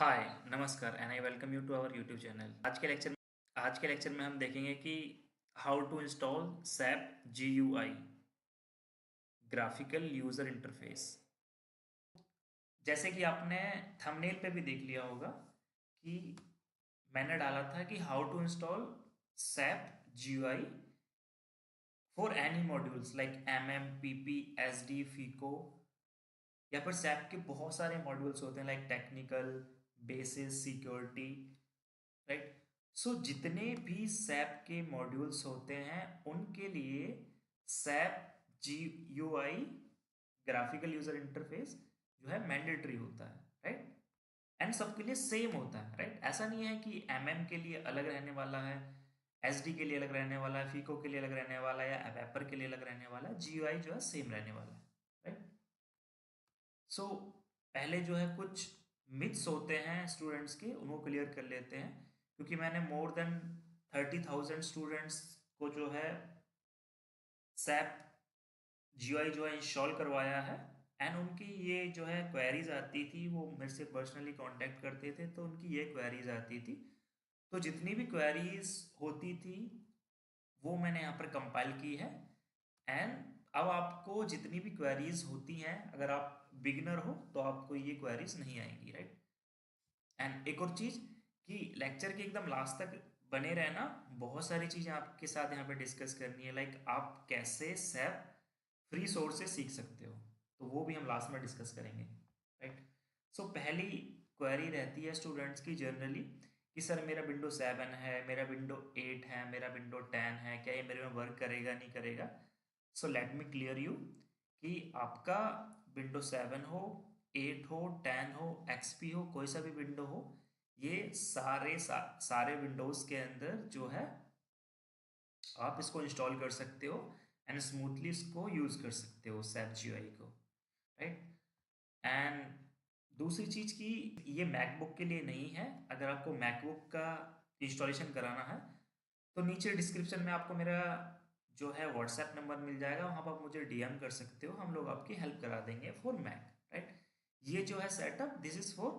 हाय नमस्कार and I welcome you to our YouTube channel. आज के लेक्चर में हम देखेंगे कि how to install SAP GUI graphical user interface. जैसे कि आपने थंबनेल पे भी देख लिया होगा कि मैंने डाला था कि how to install SAP GUI for any modules like PP, SD, FICO या फिर सैप के बहुत सारे मॉड्यूल्स होते हैं like technical, basis, security, right. So जितने भी सैप के मॉड्यूल्स होते हैं उनके लिए SAP GUI graphical user interface जो है मैंडेटरी होता है, राइट। एंड सबके लिए सेम होता है, राइट। ऐसा नहीं है कि के लिए अलग रहने वाला है, SD के लिए अलग रहने वाला है, फीको के लिए अलग रहने वाला है या एपेपर के लिए अलग रहने वाला है। GUI जो है सेम रहने वाला है, राइट। सो पहले जो है कुछ मिथ्स होते हैं स्टूडेंट्स के, उनको क्लियर कर लेते हैं, क्योंकि मैंने मोर देन 30,000 स्टूडेंट्स को जो है सैप GUI जो है इंस्टॉल करवाया है। एंड उनकी ये जो है क्वेरीज आती थी, वो मेरे से पर्सनली कांटेक्ट करते थे तो उनकी ये क्वेरीज आती थी। तो जितनी भी क्वेरीज होती थी वो मैंने यहाँ पर कंपाइल की है। एंड अब आपको जितनी भी क्वेरीज होती हैं, अगर आप बिगिनर हो तो आपको ये क्वेरीज नहीं आएंगी, राइट। एंड एक और चीज़ कि लेक्चर के एकदम लास्ट तक बने रहना, बहुत सारी चीज़ें आपके साथ यहाँ पे डिस्कस करनी है, लाइक आप कैसे सैप फ्री सोर्स से सीख सकते हो, तो वो भी हम लास्ट में डिस्कस करेंगे, राइट। सो पहली क्वेरी रहती है स्टूडेंट्स की जनरली कि सर मेरा विंडो 7 है, मेरा विंडो 8 है, मेरा विंडो 10 है, क्या ये मेरे में वर्क करेगा नहीं करेगा। सो लेट मी क्लियर यू कि आपका विंडो 7 हो, 8 हो, 10 हो, XP हो, कोई सा भी विंडो हो, ये सारे विंडोज़ के अंदर जो है आप इसको इंस्टॉल कर सकते हो एंड स्मूथली इसको यूज़ कर सकते हो सैप GUI को, राइट। एंड दूसरी चीज़ कि ये मैकबुक के लिए नहीं है। अगर आपको मैकबुक का इंस्टॉलेशन कराना है तो नीचे डिस्क्रिप्शन में आपको मेरा जो है व्हाट्सएप नंबर मिल जाएगा, वहाँ पर आप मुझे DM कर सकते हो, हम लोग आपकी हेल्प करा देंगे फॉर मैक, राइट। ये जो है setup this is for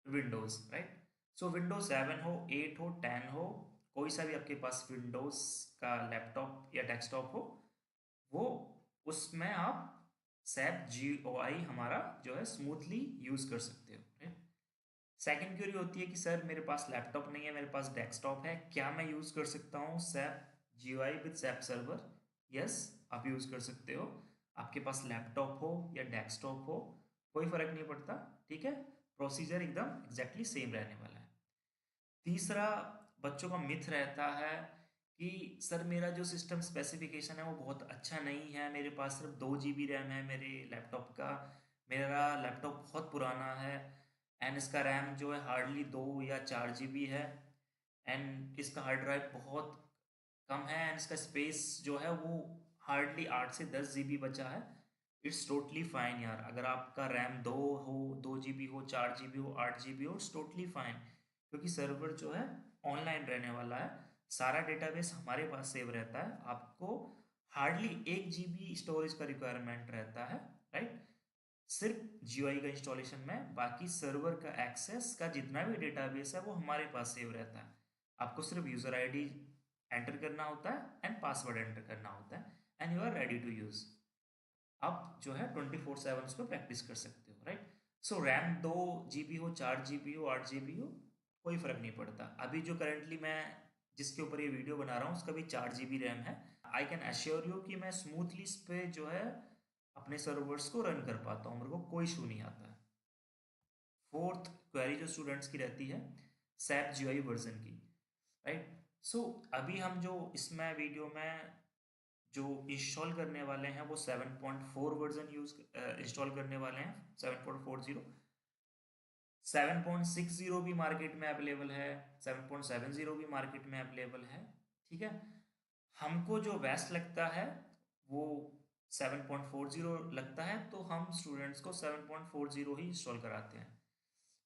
Windows, right. So window 7 हो, 8 हो, 10 हो, कोई सा भी आपके पास विंडोज़ का लैपटॉप या डेस्कटॉप हो, वो उसमें आप सैप GUI हमारा जो है स्मूथली यूज़ कर सकते हो, राइट। सेकंड क्वेरी होती है कि सर मेरे पास लैपटॉप नहीं है, मेरे पास डेस्कटॉप है, क्या मैं यूज़ कर सकता हूँ SAP GUI with SAP server. Yes, आप यूज़ कर सकते हो। आपके पास लैपटॉप हो या डेस्कटॉप हो, कोई फ़र्क नहीं पड़ता, ठीक है। प्रोसीजर एकदम एग्जैक्टली सेम रहने वाला है। तीसरा बच्चों का मिथ रहता है कि सर मेरा जो सिस्टम स्पेसिफिकेशन है वो बहुत अच्छा नहीं है, मेरे पास सिर्फ 2 GB रैम है मेरे लैपटॉप का, मेरा लैपटॉप बहुत पुराना है एंड इसका रैम जो है हार्डली 2 या 4 GB है एंड इसका हार्ड ड्राइव बहुत कम है एंड इसका स्पेस जो है वो हार्डली 8 से 10 GB बचा है। इट्स टोटली फाइन यार, अगर आपका रैम 2 GB हो, 4 GB हो, 8 GB हो, इट्स टोटली फाइन, क्योंकि सर्वर जो है ऑनलाइन रहने वाला है, सारा डेटाबेस हमारे पास सेव रहता है, आपको हार्डली 1 GB स्टोरेज का रिक्वायरमेंट रहता है, राइट। सिर्फ GUI का इंस्टॉलेशन में, बाकी सर्वर का एक्सेस का जितना भी डेटाबेस है वो हमारे पास सेव रहता है। आपको सिर्फ यूजर ID एंटर करना होता है एंड पासवर्ड एंटर करना होता है and you are ready to use. आप जो है 24/7 उस पर प्रैक्टिस कर सकते हो, राइट। सो रैम 2 GB हो, 4 GB हो, 8 GB हो, कोई फर्क नहीं पड़ता। अभी जो करंटली मैं जिसके ऊपर ये वीडियो बना रहा हूँ उसका भी 4 GB रैम है। आई कैन एश्योर यू कि मैं स्मूथली इस पे जो है अपने सर्वर्स को रन कर पाता हूँ, मेरे को कोई इशू नहीं आता है। फोर्थ क्वेरी जो स्टूडेंट्स की रहती है सैप GUI वर्जन की, राइट। सो अभी हम जो इसमें वीडियो में जो इंस्टॉल करने वाले हैं वो 7.4 वर्जन इंस्टॉल करने वाले हैं, 7.40। 7.60 भी मार्केट में अवेलेबल है, 7.70 भी मार्केट में अवेलेबल है, ठीक है। हमको जो बेस्ट लगता है वो 7.40 लगता है, तो हम स्टूडेंट्स को 7.40 ही इंस्टॉल कराते हैं,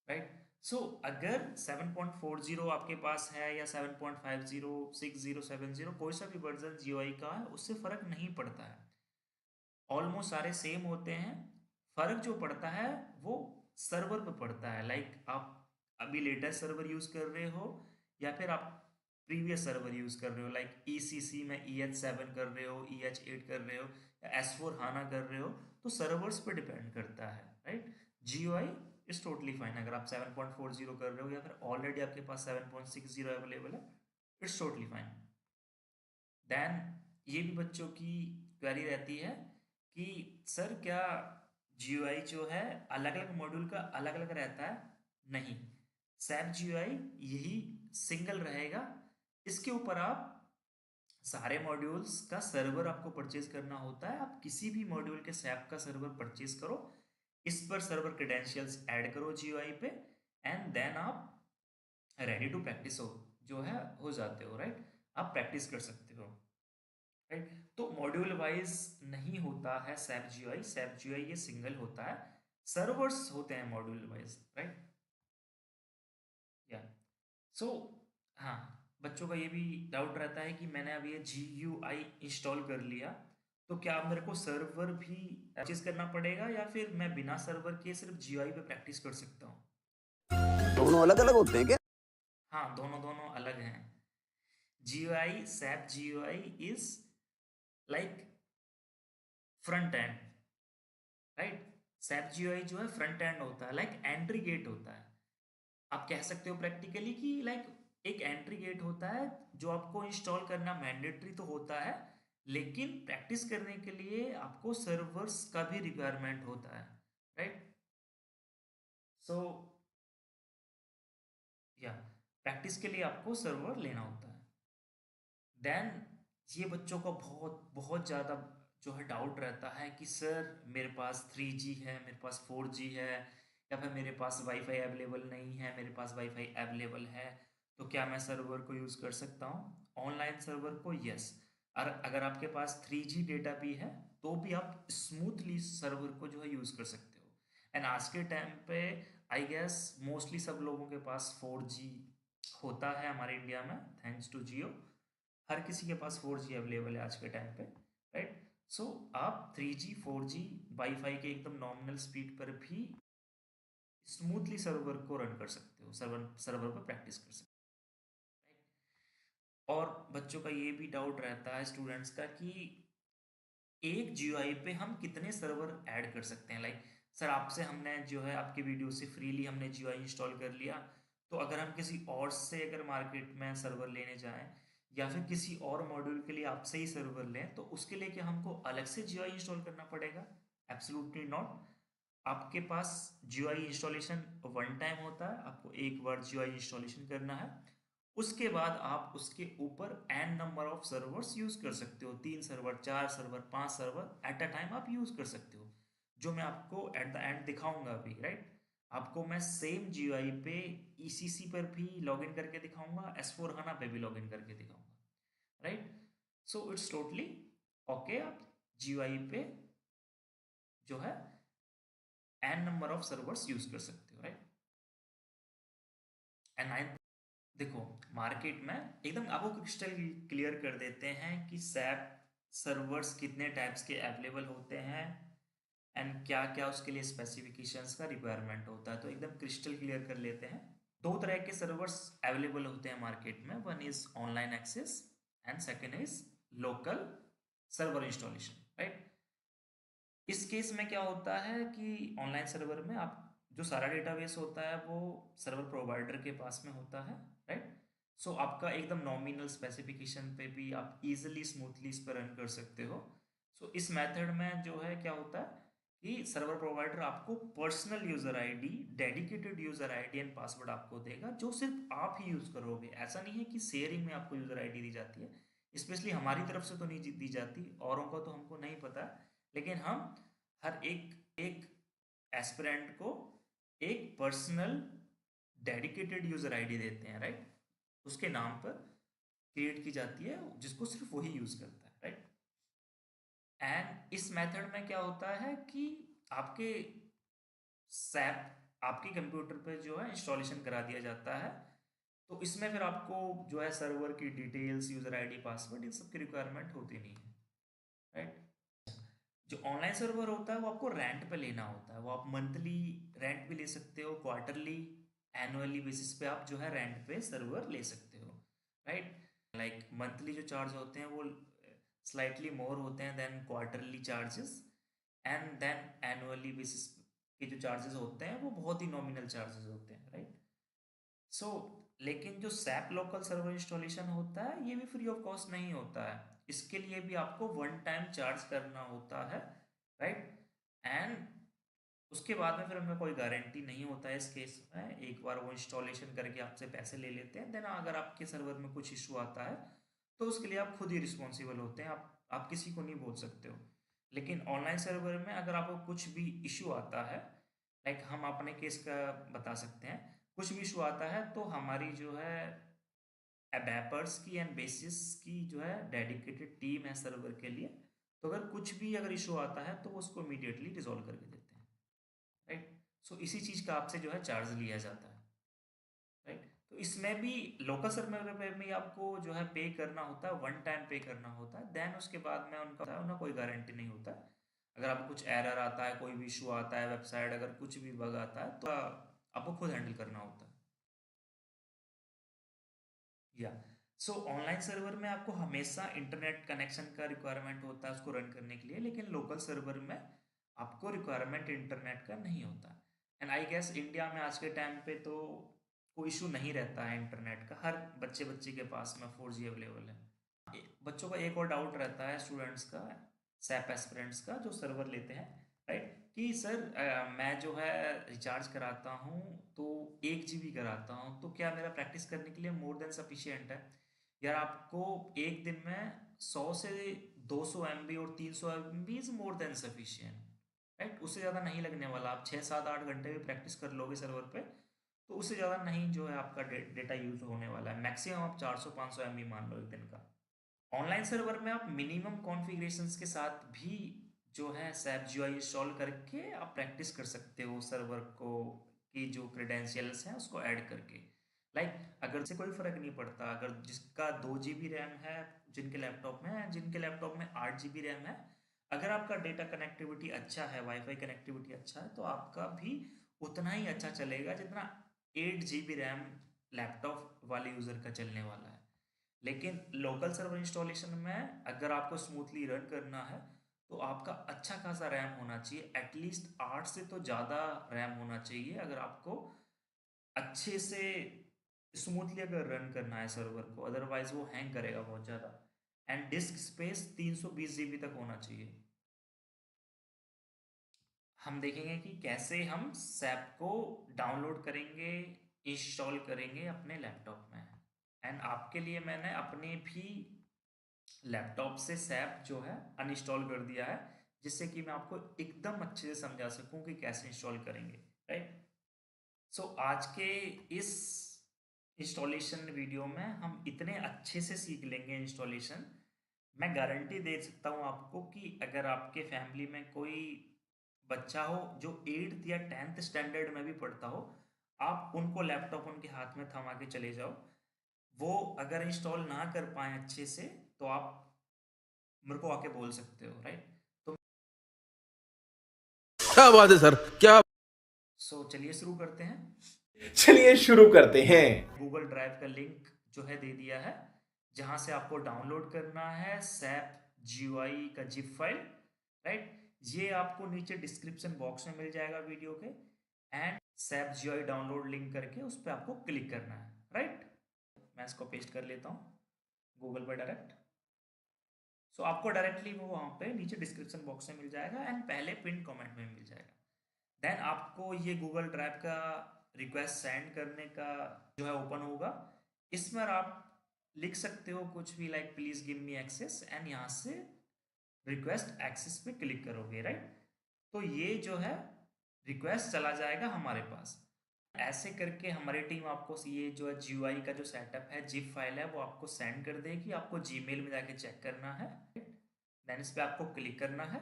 राइट। सो अगर 7.40 आपके पास है या 7.50, 60, 70, कोई सा भी वर्जन GUI का है, उससे फ़र्क नहीं पड़ता है, ऑलमोस्ट सारे सेम होते हैं। फ़र्क जो पड़ता है वो सर्वर पे पड़ता है, लाइक आप अभी लेटेस्ट सर्वर यूज कर रहे हो या फिर आप प्रीवियस सर्वर यूज कर रहे हो, लाइक ECC में EH7 कर रहे हो, EH8 कर रहे हो या S4 हाना कर रहे हो, तो सर्वर्स पे डिपेंड करता है, right. GUI is totally fine अगर आप 7.40 कर रहे हो या फिर ऑलरेडी आपके पास 7.60 अवेलेबल है, इट्स टोटली फाइन। देन ये भी बच्चों की क्वेरी रहती है कि सर क्या GUI जो है अलग अलग मॉड्यूल का अलग अलग रहता है? नहीं, सैप GUI यही सिंगल रहेगा। इसके ऊपर आप सारे मॉड्यूल्स का सर्वर आपको परचेज करना होता है। आप किसी भी मॉड्यूल के सैप का सर्वर परचेज करो, इस पर सर्वर क्रेडेंशियल्स ऐड करो GUI पे, एंड देन आप रेडी टू प्रैक्टिस जो है हो जाते हो, राइट। आप प्रैक्टिस कर सकते हो, राइट। तो मॉड्यूल वाइज नहीं होता है सैप GUI, सैप GUI ये सिंगल होता है, सर्वर्स होते हैं मॉड्यूल वाइज, राइट। या सो हाँ, बच्चों का ये भी डाउट रहता है कि मैंने अब ये GUI इंस्टॉल कर लिया, तो क्या मेरे को सर्वर भी परचेज करना पड़ेगा या फिर मैं बिना सर्वर के सिर्फ GUI पे प्रैक्टिस कर सकता हूँ? दोनों अलग अलग होते हैं क्या? हाँ, दोनों दोनों अलग हैं। GUI, SAP GUI is like front end, right. SAP GUI जो है फ्रंट एंड होता है, लाइक एंट्री गेट होता है। आप कह सकते हो प्रैक्टिकली कि लाइक एक एंट्री गेट होता है जो आपको इंस्टॉल करना मैंडेटरी तो होता है, लेकिन प्रैक्टिस करने के लिए आपको सर्वर्स का भी रिक्वायरमेंट होता है, राइट। सो या प्रैक्टिस के लिए आपको सर्वर लेना होता है। देन ये बच्चों को बहुत बहुत ज़्यादा जो है डाउट रहता है कि सर मेरे पास 3G है, मेरे पास 4G है, या फिर मेरे पास वाईफाई अवेलेबल नहीं है, मेरे पास वाईफाई अवेलेबल है, तो क्या मैं सर्वर को यूज़ कर सकता हूँ ऑनलाइन सर्वर को? यस। और अगर आपके पास 3G डेटा भी है तो भी आप स्मूथली सर्वर को जो है यूज़ कर सकते हो। एंड आज के टाइम पे आई गेस मोस्टली सब लोगों के पास 4G होता है हमारे इंडिया में, थैंक्स टू जियो। हर किसी के पास 4G अवेलेबल है आज के टाइम पे, राइट। सो आप 3G 4G वाईफाई के एकदम नॉमिनल स्पीड पर भी स्मूथली सर्वर को रन कर सकते हो, सर्वर सर्वर पर प्रैक्टिस कर सकते हो, राइट। और बच्चों का ये भी डाउट रहता है स्टूडेंट्स का कि एक GUI पे हम कितने सर्वर ऐड कर सकते हैं, लाइक सर आपसे हमने जो है आपकी वीडियो से फ्रीली हमने GUI इंस्टॉल कर लिया, तो अगर हम किसी और से अगर मार्केट में सर्वर लेने जाएं या फिर किसी और मॉड्यूल के लिए आपसे ही सर्वर लें, तो उसके लिए क्या हमको अलग से GUI इंस्टॉल करना पड़ेगा? Absolutely not. आपके पास GUI इंस्टॉलेशन वन टाइम होता है, आपको एक बार GUI इंस्टॉलेशन करना है, उसके बाद आप उसके ऊपर n number of servers use कर सकते हो, 3 server, 4 server, 5 server at a time आप यूज कर सकते हो, जो मैं आपको एट द एंड दिखाऊंगा अभी, राइट। आपको मैं सेम GUI पे ECC पर भी लॉगिन करके दिखाऊंगा, S4 हाना पे भी लॉगिन करके दिखाऊंगा, right. So it's totally okay. आप GUI पे जो है n number of servers use कर सकते हो, राइट। एंड नाइन, देखो मार्केट में एकदम आपको क्रिस्टल क्लियर कर देते हैं कि सैप सर्वर्स कितने टाइप्स के अवेलेबल होते हैं एंड क्या क्या उसके लिए स्पेसिफिकेशंस का रिक्वायरमेंट होता है, तो एकदम क्रिस्टल क्लियर कर लेते हैं। दो तरह के सर्वर्स अवेलेबल होते हैं मार्केट में, one is online access and second is local server installation, right. इस केस में क्या होता है कि ऑनलाइन सर्वर में आप जो सारा डेटाबेस होता है वो सर्वर प्रोवाइडर के पास में होता है, राइट। सो आपका एकदम नॉमिनल स्पेसिफिकेशन पे भी आप इजीली स्मूथली इस पर रन कर सकते हो। सो इस मेथड में जो है क्या होता है कि सर्वर प्रोवाइडर आपको personal user ID, dedicated user ID and password आपको देगा, जो सिर्फ आप ही यूज करोगे। ऐसा नहीं है कि शेयरिंग में आपको यूजर आईडी दी जाती है, स्पेशली हमारी तरफ से तो नहीं दी जाती, औरों का तो हमको नहीं पता, लेकिन हम हर एक एक एस्पिरेंट को एक पर्सनल डेडिकेटेड यूजर आईडी देते हैं, राइट। उसके नाम पर क्रिएट की जाती है, जिसको सिर्फ वही यूज करता है, राइट। एंड इस मेथड में क्या होता है कि आपके सैप आपके कंप्यूटर पे जो है इंस्टॉलेशन करा दिया जाता है, तो इसमें फिर आपको जो है सर्वर की डिटेल्स, यूजर आईडी, पासवर्ड, इन सब की रिक्वायरमेंट होती नहीं है, राइट। जो ऑनलाइन सर्वर होता है वो आपको रेंट पे लेना होता है, वो आप मंथली रेंट भी ले सकते हो, क्वार्टरली, एनुअली बेसिस पे आप जो है रेंट पे सर्वर ले सकते हो, राइट। लाइक मंथली जो चार्ज होते हैं वो स्लाइटली मोर होते हैं then quarterly charges, and then annually basis के जो चार्जेस होते हैं वो बहुत ही नॉमिनल चार्जेस होते हैं, राइट। सो लेकिन जो सैप लोकल सर्वर इंस्टॉलेशन होता है ये भी फ्री ऑफ कॉस्ट नहीं होता है, इसके लिए भी आपको वन टाइम चार्ज करना होता है, राइट। एंड उसके बाद में फिर उनका कोई गारंटी नहीं होता है इस केस में, एक बार वो इंस्टॉलेशन करके आपसे पैसे ले लेते हैं, देन अगर आपके सर्वर में कुछ इशू आता है तो उसके लिए आप खुद ही रिस्पॉन्सिबल होते हैं, आप किसी को नहीं बोल सकते हो। लेकिन ऑनलाइन सर्वर में अगर आपको कुछ भी इशू आता है, लाइक हम अपने केस का बता सकते हैं, कुछ भी इशू आता है तो हमारी जो है एबैपर्स की एंड बेसिस की जो है डेडिकेटेड टीम है सर्वर के लिए, तो अगर कुछ भी अगर इशू आता है तो वो उसको इमीडिएटली रिजॉल्व करके देते हैं, राइट। सो इसी चीज़ का आपसे जो है चार्ज लिया जाता है, राइट। तो इसमें भी लोकल सर्वर पे भी आपको जो है पे करना होता है, वन टाइम पे करना होता है, देन उसके बाद में उनका कोई गारंटी नहीं होता। अगर आपको कुछ एरर आता है, कोई भी इशू आता है वेबसाइट, अगर कुछ भी बग आता है तो आपको खुद हैंडल करना होता है, या। सो ऑनलाइन सर्वर में आपको हमेशा इंटरनेट कनेक्शन का रिक्वायरमेंट होता है उसको रन करने के लिए, लेकिन लोकल सर्वर में आपको रिक्वायरमेंट इंटरनेट का नहीं होता। एंड आई गेस इंडिया में आज के टाइम पे तो कोई इशू नहीं रहता है इंटरनेट का, हर बच्चे बच्चे के पास में 4G अवेलेबल है। बच्चों का एक और डाउट रहता है स्टूडेंट्स का, सैप एस्पिरेंट्स का जो सर्वर लेते हैं, राइट, कि सर मैं जो है रिचार्ज कराता हूँ तो 1 GB कराता हूँ, तो क्या मेरा प्रैक्टिस करने के लिए मोर देन सफिशियंट है? यार आपको एक दिन में 100 से 200 MB और 300 MB is more than sufficient, right. उससे ज़्यादा नहीं लगने वाला, आप 6 7 8 घंटे भी प्रैक्टिस कर लोगे सर्वर पे तो उससे ज़्यादा नहीं जो है आपका डेटा यूज होने वाला है, मैक्सिमम आप 400 500 MB मान लो एक दिन का। ऑनलाइन सर्वर में आप मिनिमम कॉन्फ़िगरेशंस के साथ भी जो है सैप GUI इंस्टॉल करके आप प्रैक्टिस कर सकते हो सर्वर को, की जो क्रेडेंशियल्स हैं उसको ऐड करके। लाइक अगर से कोई फर्क नहीं पड़ता, अगर जिसका 2 GB रैम है जिनके लैपटॉप में है, जिनके लैपटॉप में 8 GB रैम है, अगर आपका डेटा कनेक्टिविटी अच्छा है, वाईफाई कनेक्टिविटी अच्छा है, तो आपका भी उतना ही अच्छा चलेगा जितना 8 GB रैम लैपटॉप वाले यूज़र का चलने वाला है। लेकिन लोकल सर्वर इंस्टॉलेशन में अगर आपको स्मूथली रन करना है तो आपका अच्छा खासा रैम होना चाहिए, एटलीस्ट 8 से तो ज़्यादा रैम होना चाहिए अगर आपको अच्छे से स्मूथली अगर रन करना है सर्वर को, अदरवाइज वो हैंग करेगा बहुत ज़्यादा। एंड डिस्क स्पेस 320 GB तक होना चाहिए। हम देखेंगे कि कैसे हम सैप को डाउनलोड करेंगे, इंस्टॉल करेंगे अपने लैपटॉप में। एंड आपके लिए मैंने अपने भी लैपटॉप से सैप जो है अनइंस्टॉल कर दिया है, जिससे कि मैं आपको एकदम अच्छे से समझा सकूं कि कैसे इंस्टॉल करेंगे, राइट। सो आज के इस इंस्टॉलेशन वीडियो में हम इतने अच्छे से सीख लेंगे इंस्टॉलेशन, मैं गारंटी दे सकता हूँ आपको कि अगर आपके फैमिली में कोई बच्चा हो जो 8th या 10th स्टैंडर्ड में भी पढ़ता हो, आप उनको लैपटॉप उनके हाथ में थमा के चले जाओ, वो अगर इंस्टॉल ना कर पाए अच्छे से तो आप मेरे को आके बोल सकते हो, राइट। तो क्या बात है सर, क्या। चलिए शुरू करते हैं। चलिए शुरू करते हैं। गूगल ड्राइव का लिंक जो है दे दिया है, जहां से आपको डाउनलोड करना है सैप GUI का जिप फाइल, राइट। ये आपको नीचे डिस्क्रिप्शन बॉक्स में मिल जाएगा वीडियो के, and SAP GUI download link करके उस पर आपको क्लिक करना है, राइट। मैं इसको पेस्ट कर लेता हूँ गूगल पर डायरेक्ट। आपको डायरेक्टली वो वहाँ पे नीचे डिस्क्रिप्शन बॉक्स में मिल जाएगा एंड पहले पिन कमेंट में मिल जाएगा। देन आपको ये गूगल ड्राइव का रिक्वेस्ट सेंड करने का जो है ओपन होगा, इसमें आप लिख सकते हो कुछ भी, like please give me access, and यहाँ से रिक्वेस्ट एक्सेस पे क्लिक करोगे, राइट। तो ये जो है रिक्वेस्ट चला जाएगा हमारे पास। ऐसे करके हमारी टीम आपको ये जो है GUI का जो सेटअप है, जिप फाइल है, वो आपको सेंड कर देगी, आपको जीमेल में जाके चेक करना है, देन इस पे आपको क्लिक करना है,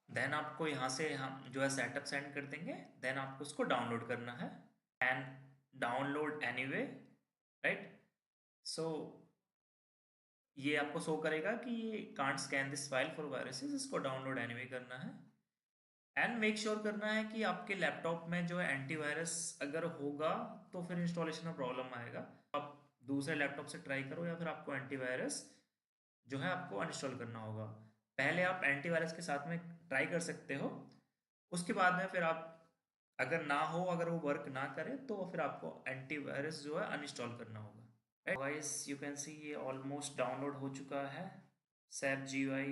देन आपको यहाँ से हम जो है सेटअप सेंड कर देंगे, देन आपको उसको डाउनलोड करना है एंड डाउनलोड एनीवे, राइट। सो ये आपको शो करेगा कि ये can't scan this file for viruses, इसको डाउनलोड एनीवे करना है। एंड मेक श्योर करना है कि आपके लैपटॉप में जो है एंटीवायरस अगर होगा तो फिर इंस्टॉलेशन में प्रॉब्लम आएगा। आप दूसरे लैपटॉप से ट्राई करो या फिर आपको एंटीवायरस जो है आपको अनइंस्टॉल करना होगा। पहले आप एंटीवायरस के साथ में ट्राई कर सकते हो, उसके बाद में फिर आप अगर ना हो, अगर वो वर्क ना करे तो फिर आपको एंटीवायरस जो है अनइंस्टॉल करना होगा। Right guys, you can see ये ऑलमोस्ट डाउनलोड हो चुका है SAP GUI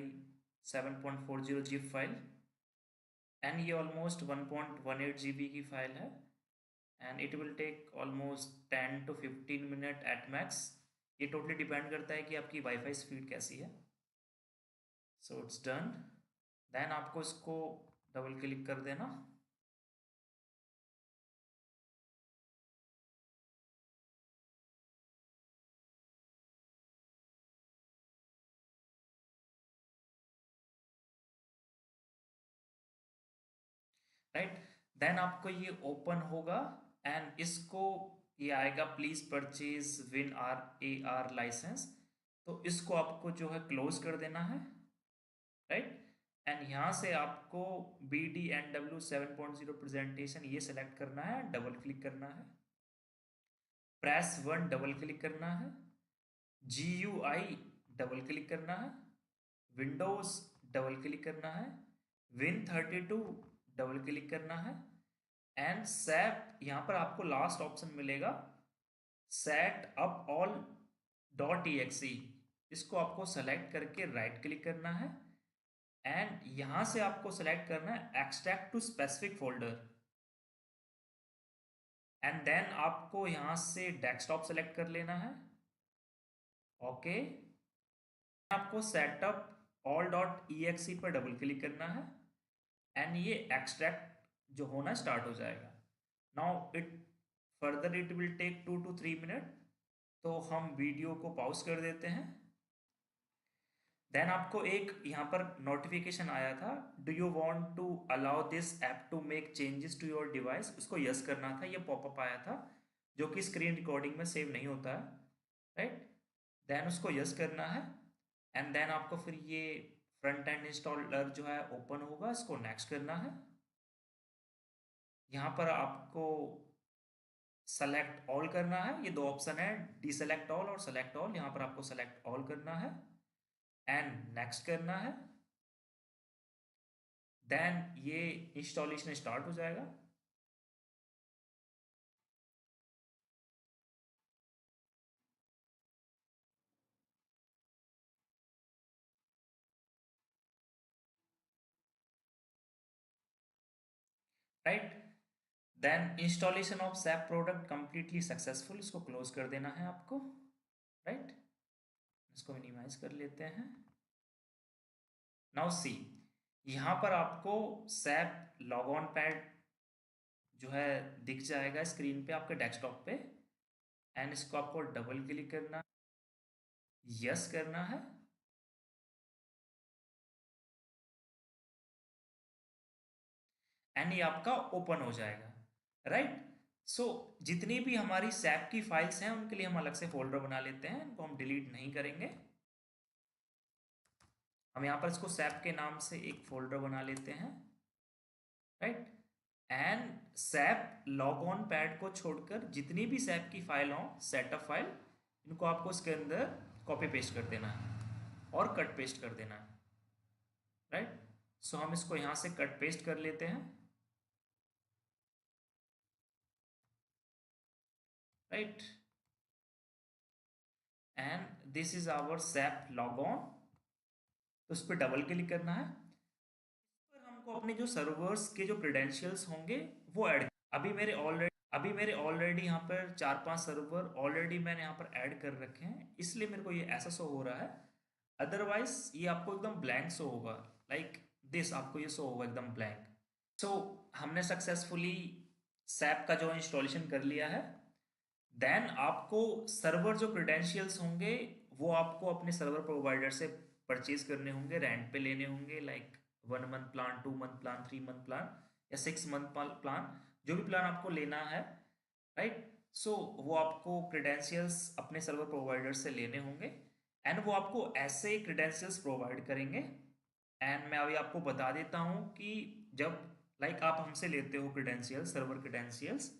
7.40 zip file, and ये ऑलमोस्ट 1.18 GB की फाइल है, and it will take almost 10 to 15 minute at max. ये टोटली डिपेंड करता है कि आपकी वाईफाई स्पीड कैसी है। So it's done. देन आपको इसको डबल क्लिक कर देना। राइट, देन आपको ये ओपन होगा एंड इसको ये आएगा प्लीज परचेज WinRAR लाइसेंस, तो इसको आपको जो है क्लोज कर देना है। राइट, एंड यहाँ से आपको BDNW 7.0 प्रेजेंटेशन ये सेलेक्ट करना है, डबल क्लिक करना है। प्रेस 1 डबल क्लिक करना है। GUI डबल क्लिक करना है। विंडोज डबल क्लिक करना है। Win32 डबल क्लिक करना है। एंड SAP यहाँ पर आपको लास्ट ऑप्शन मिलेगा सेट अप ऑल .exe, इसको आपको सेलेक्ट करके राइट क्लिक करना है एंड यहां से आपको सेलेक्ट करना है extract to specific folder, and then आपको यहां से डेस्कटॉप सेलेक्ट कर लेना है। ओके, आपको सेटअप all.exe पर डबल क्लिक करना है एंड ये एक्सट्रैक्ट जो होना स्टार्ट हो जाएगा। Now it will take 2 to 3 minute, तो हम वीडियो को पॉज कर देते हैं। देन आपको एक यहाँ पर नोटिफिकेशन आया था, do you want to allow this app to make changes to your device, उसको यस करना था। ये पॉपअप आया था जो कि स्क्रीन रिकॉर्डिंग में सेव नहीं होता है। राइट, देन उसको यस करना है एंड देन आपको फिर ये फ्रंट एंड इंस्टॉलर जो है ओपन होगा, इसको नेक्स्ट करना है। यहाँ पर आपको सेलेक्ट ऑल करना है, ये दो ऑप्शन है, डीसेलेक्ट ऑल और सेलेक्ट ऑल। यहाँ पर आपको सेलेक्ट ऑल करना है एंड नेक्स्ट करना है। देन ये इंस्टॉलेशन स्टार्ट हो जाएगा। Right, then installation of SAP product completely successful, इसको क्लोज कर देना है आपको। राइट, इसको मिनिमाइज कर लेते हैं। नाउ सी, यहाँ पर आपको SAP लॉग ऑन पैड जो है दिख जाएगा स्क्रीन पे आपके डेस्कटॉप पे, एंड इसको आपको डबल क्लिक करना, यस करना है। एंड ये आपका ओपन हो जाएगा। राइट, सो जितनी भी हमारी SAP की फाइल्स हैं उनके लिए हम अलग से फोल्डर बना लेते हैं, इनको हम डिलीट नहीं करेंगे। हम यहाँ पर इसको SAP के नाम से एक फोल्डर बना लेते हैं। Right, and SAP log on pad को छोड़कर जितनी भी SAP की फाइल हो, सेटअप फाइल, इनको आपको इसके अंदर कॉपी पेस्ट कर देना है और कट पेस्ट कर देना है। राइट, सो हम इसको यहाँ से कट पेस्ट कर लेते हैं। Right, and this is our SAP log on, तो इस पर डबल क्लिक करना है। पर हमको अपने जो सर्वर्स के जो क्रेडेंशियल्स होंगे वो ऐड, अभी मेरे ऑलरेडी यहाँ पर 4-5 सर्वर ऑलरेडी मैंने यहाँ पर ऐड कर रखे हैं, इसलिए मेरे को ये ऐसा शो हो रहा है। अदरवाइज ये आपको एकदम ब्लैंक शो होगा, लाइक दिस, आपको ये शो होगा एकदम ब्लैंक। सो हमने सक्सेसफुली SAP का जो इंस्टॉलेशन कर लिया है। देन आपको सर्वर जो क्रेडेंशियल्स होंगे वो आपको अपने सर्वर प्रोवाइडर से परचेज करने होंगे, रेंट पे लेने होंगे, like 1 month plan, 2 month plan, 3 month plan या 6 मंथ प्लान, जो भी प्लान आपको लेना है। राइट, सो वो आपको क्रेडेंशियल्स अपने सर्वर प्रोवाइडर से लेने होंगे एंड वो आपको ऐसे क्रेडेंशियल्स प्रोवाइड करेंगे। एंड मैं अभी आपको बता देता हूँ कि जब लाइक आप हमसे लेते हो क्रेडेंशियल्स, सर्वर क्रेडेंशियल्स,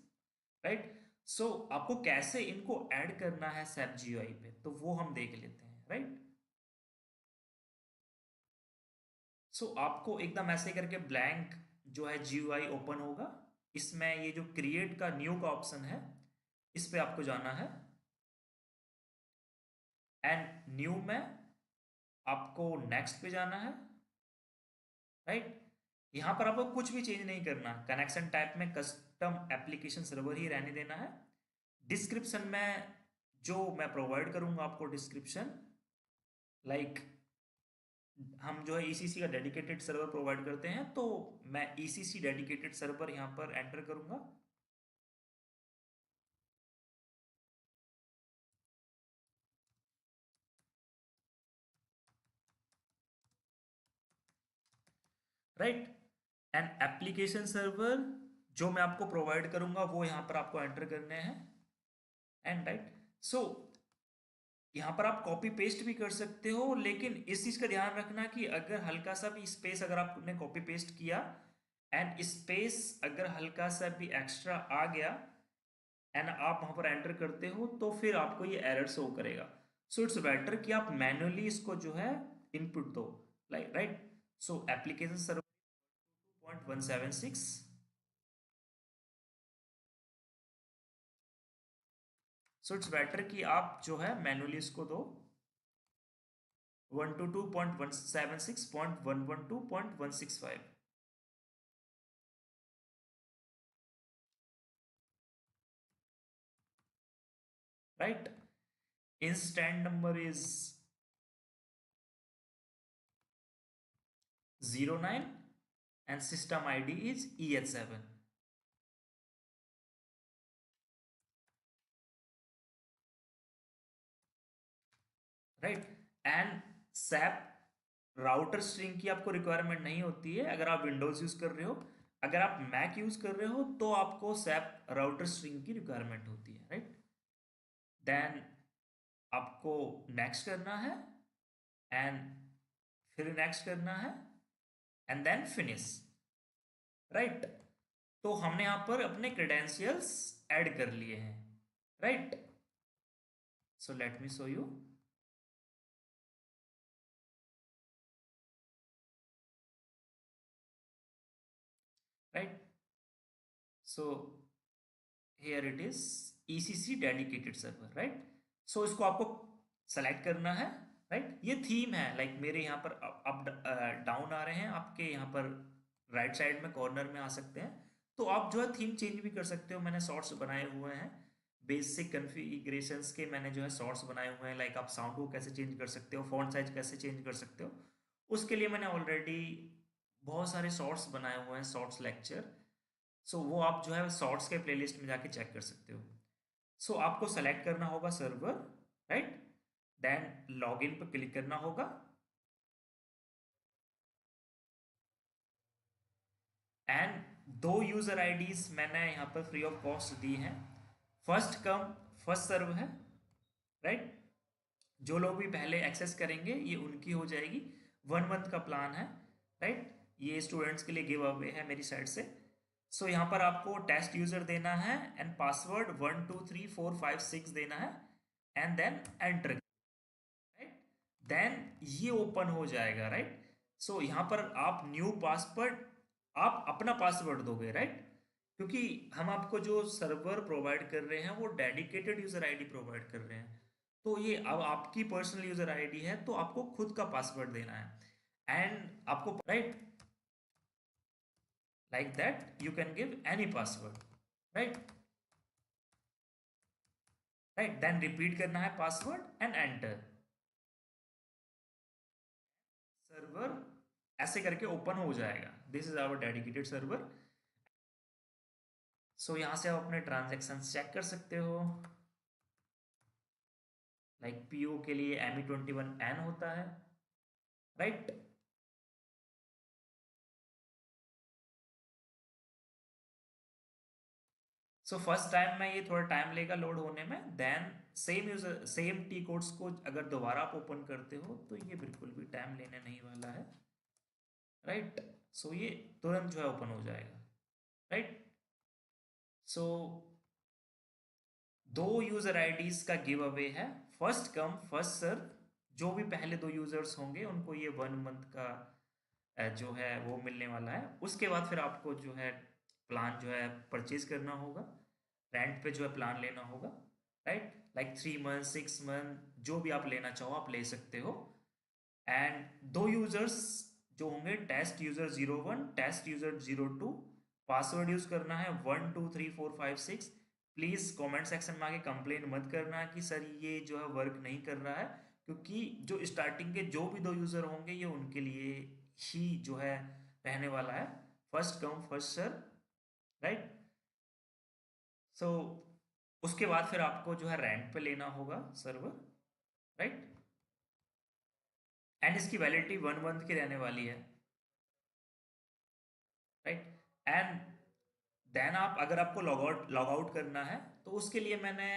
राइट। सो आपको कैसे इनको ऐड करना है SAP GUI पे, तो वो हम देख लेते हैं, राइट। सो आपको एकदम ऐसे करके ब्लैंक जो है GUI ओपन होगा। इसमें ये जो क्रिएट का न्यू का ऑप्शन है, इस पे आपको जाना है, एंड न्यू में आपको नेक्स्ट पे जाना है, राइट। यहाँ पर आपको कुछ भी चेंज नहीं करना। कनेक्शन टाइप में कस्टम एप्लीकेशन सर्वर ही रहने देना है। डिस्क्रिप्शन में जो मैं प्रोवाइड करूंगा आपको डिस्क्रिप्शन, लाइक हम जो है ECC का डेडिकेटेड सर्वर प्रोवाइड करते हैं, तो मैं ECC डेडिकेटेड सर्वर यहाँ पर एंटर करूंगा। राइट, एंड एप्लीकेशन सर्वर जो मैं आपको प्रोवाइड करूंगा वो यहाँ पर आपको एंटर करने हैं, एंड राइट। सो यहाँ पर आप कॉपी पेस्ट भी कर सकते हो, लेकिन इस चीज का ध्यान रखना कि अगर हल्का सा भी स्पेस अगर आपने कॉपी पेस्ट किया एंड स्पेस अगर हल्का सा भी एक्स्ट्रा आ गया एंड आप वहां पर एंटर करते हो, तो फिर आपको ये एरर शो करेगा। सो इट्स बेटर कि आप मैन्युअली इसको जो है इनपुट दो, like right. So application server 2.176, so it's better कि आप जो है मैन्युअली इसको दो 122.176.112.165, right. Instant number is 09 and system ID is EH7, right. And SAP router string की आपको रिक्वायरमेंट नहीं होती है अगर आप विंडोज यूज कर रहे हो। अगर आप मैक यूज कर रहे हो तो आपको SAP राउटर स्ट्रिंग की रिक्वायरमेंट होती है, राइट। देन आपको नेक्स्ट करना है, एंड फिर नेक्स्ट करना है, एंड देन फिनिश, राइट। तो हमने यहां पर अपने क्रेडेंशियल्स ऐड कर लिए हैं, right. So let me show you, right. So here it is ECC dedicated server, right. So इसको आपको सेलेक्ट करना है, राइट। ये थीम है, लाइक मेरे यहाँ पर अप डाउन आ रहे हैं, आपके यहाँ पर राइट साइड में कॉर्नर में आ सकते हैं। तो आप जो है थीम चेंज भी कर सकते हो। मैंने शॉर्ट्स बनाए हुए हैं, बेसिक कॉन्फ़िगरेशंस के मैंने जो है शॉर्ट्स बनाए हुए हैं, लाइक आप साउंड को कैसे चेंज कर सकते हो, फॉन्ट साइज कैसे चेंज कर सकते हो, उसके लिए मैंने ऑलरेडी बहुत सारे शॉर्ट्स बनाए हुए हैं, शॉर्ट्स लेक्चर। सो वो आप जो है शॉर्ट्स के प्लेलिस्ट में जाके चेक कर सकते हो। सो आपको सेलेक्ट करना होगा सर्वर, राइट। देन लॉगिन पर क्लिक करना होगा, एंड दो यूजर आईडीज मैंने यहाँ पर फ्री ऑफ कॉस्ट दी हैं। फर्स्ट कम फर्स्ट सर्व है, राइट। जो लोग भी पहले एक्सेस करेंगे ये उनकी हो जाएगी। 1 मंथ का प्लान है, राइट। ये स्टूडेंट्स के लिए गिव अवे है मेरी साइड से। सो यहाँ पर आपको टेस्ट यूजर देना है एंड पासवर्ड 123456 देना है, and then enter, right. Then ये ओपन हो जाएगा, राइट। सो यहाँ पर आप न्यू पासवर्ड, आप अपना पासवर्ड दोगे, राइट। क्योंकि हम आपको जो सर्वर प्रोवाइड कर रहे हैं वो डेडिकेटेड यूजर आईडी प्रोवाइड कर रहे हैं, तो ये अब आपकी पर्सनल यूजर आईडी है, तो आपको खुद का पासवर्ड देना है, एंड आपको, right, like that you can give any password, right, right. then repeat करना है पासवर्ड एंड एंटर। सर्वर ऐसे करके ओपन हो जाएगा। This is our dedicated server. So यहां से आप अपने ट्रांजेक्शन चेक कर सकते हो, लाइक PO के लिए ME21N होता है, राइट। सो फर्स्ट टाइम में ये थोड़ा टाइम लेगा लोड होने में। Then same user same T codes को अगर दोबारा आप ओपन करते हो तो ये बिल्कुल भी टाइम लेने नहीं वाला है। राइट। सो ये तुरंत जो है ओपन हो जाएगा, राइट। सो दो यूजर आईडीज का गिव अवे है, फर्स्ट कम फर्स्ट सर्व। जो भी पहले दो यूजर्स होंगे उनको ये 1 मंथ का जो है वो मिलने वाला है। उसके बाद फिर आपको जो है प्लान जो है परचेज करना होगा, रेंट पे जो है प्लान लेना होगा, राइट। लाइक 3 मंथ 6 मंथ जो भी आप लेना चाहो आप ले सकते हो। एंड दो यूजर्स जो होंगे, test user 01, test user 02, password use करना है 123456। प्लीज कमेंट सेक्शन में आके कंप्लेन मत करना कि सर ये जो है वर्क नहीं कर रहा है, क्योंकि जो स्टार्टिंग के जो भी दो यूजर होंगे ये उनके लिए ही जो है रहने वाला है, first come first serve, right. So उसके बाद फिर आपको जो है रेंट पे लेना होगा सर्वर, राइट। एंड इसकी वैलिडिटी 1 मंथ की रहने वाली है, राइट। एंड देन आप अगर आपको लॉग आउट करना है तो उसके लिए मैंने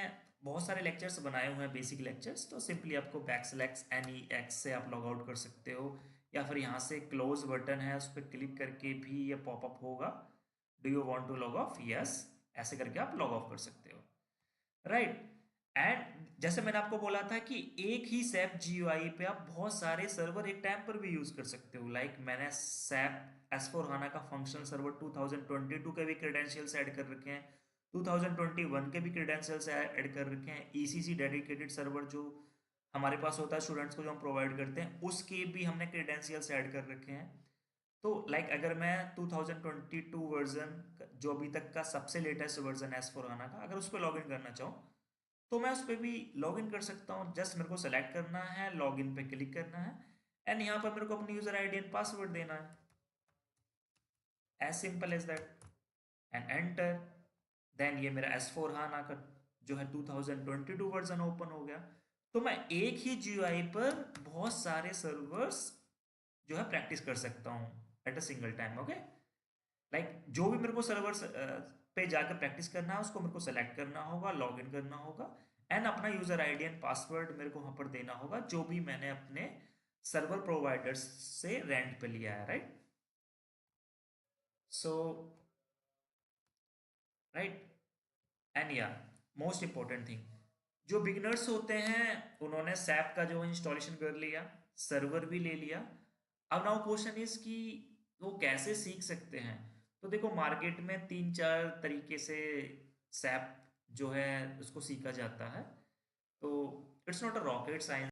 बहुत सारे लेक्चर्स बनाए हुए हैं, बेसिक लेक्चर्स। तो सिंपली आपको \NEX से आप लॉग आउट कर सकते हो, या फिर यहाँ से क्लोज बटन है उस पर क्लिक करके भी ये पॉपअप होगा, do you want to log off, yes, ऐसे करके आप लॉग ऑफ कर सकते हो, राइट। एंड जैसे मैंने आपको बोला था कि एक ही सैप GUI पे आप बहुत सारे सर्वर एक टाइम पर भी यूज कर सकते हो। लाइक मैंने सैप S/4HANA का फंक्शनल सर्वर 2022 के भी क्रेडेंशियल्स ऐड कर रखे हैं, 2021 के भी क्रेडेंशियल्स ऐड कर रखे हैं, ECC डेडिकेटेड सर्वर जो हमारे पास होता है स्टूडेंट्स को जो हम प्रोवाइड करते हैं उसके भी हमने क्रेडेंशियल्स ऐड कर रखे हैं। तो लाइक अगर मैं 2022 वर्जन जो अभी तक का सबसे लेटेस्ट वर्जन S/4HANA का अगर उस पर लॉग इन करना चाहूँ तो मैं उस पर भी लॉग इन कर सकता हूँ। जस्ट मेरे को सेलेक्ट करना है, लॉग इन पे क्लिक करना है, एंड यहाँ पर मेरे को अपनी यूजर आईडी एंड पासवर्ड देना है, as simple as that, and enter. Then ये मेरा S/4HANA का जो है 2022 वर्जन ओपन हो गया। तो मैं एक ही GUI पर बहुत सारे सर्वर्स जो है प्रैक्टिस कर सकता हूँ at a single time, okay. Like जो भी मेरे को सर्वर्स पे जाकर प्रैक्टिस करना है उसको मेरे को सेलेक्ट करना होगा, लॉग इन करना होगा, एंड अपना यूजर आईडी एंड पासवर्ड मेरे को वहां पर देना होगा जो भी मैंने अपने सर्वर प्रोवाइडर्स से रेंट पे लिया है, राइट। So right. एंड या मोस्ट इंपॉर्टेंट थिंग, जो बिगिनर्स होते हैं उन्होंने सैप का जो इंस्टॉलेशन कर लिया, सर्वर भी ले लिया। अब नाउ क्वेश्चन इज कि वो कैसे सीख सकते हैं। तो देखो मार्केट में 3-4 तरीके से सैप जो है उसको सीखा जाता है। तो it's not a rocket science.